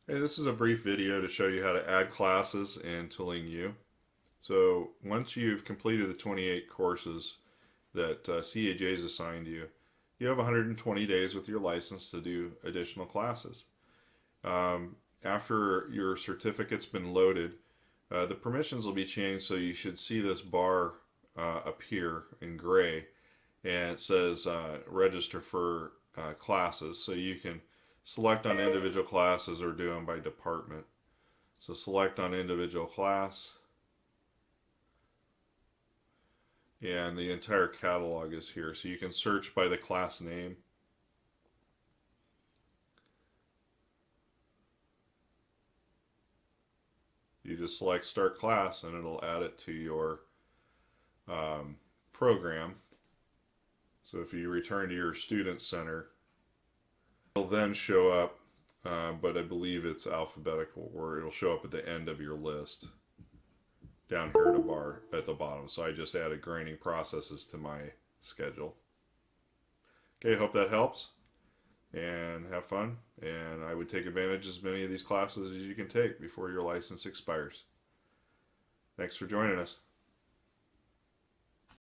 Hey, this is a brief video to show you how to add classes in ToolingU. So once you've completed the 28 courses that CAJ has assigned you, you have 120 days with your license to do additional classes. After your certificate's been loaded, the permissions will be changed, so you should see this bar appear in gray, and it says register for classes, so you can select on individual classes or do them by department. So select on individual class, and the entire catalog is here, so you can search by the class name. You just select start class and it'll add it to your program. So if you return to your student center, it'll then show up, but I believe it's alphabetical, or it'll show up at the end of your list down here at a bar at the bottom. So I just added grinding processes to my schedule. Okay, hope that helps, and have fun. And I would take advantage of as many of these classes as you can take before your license expires. Thanks for joining us.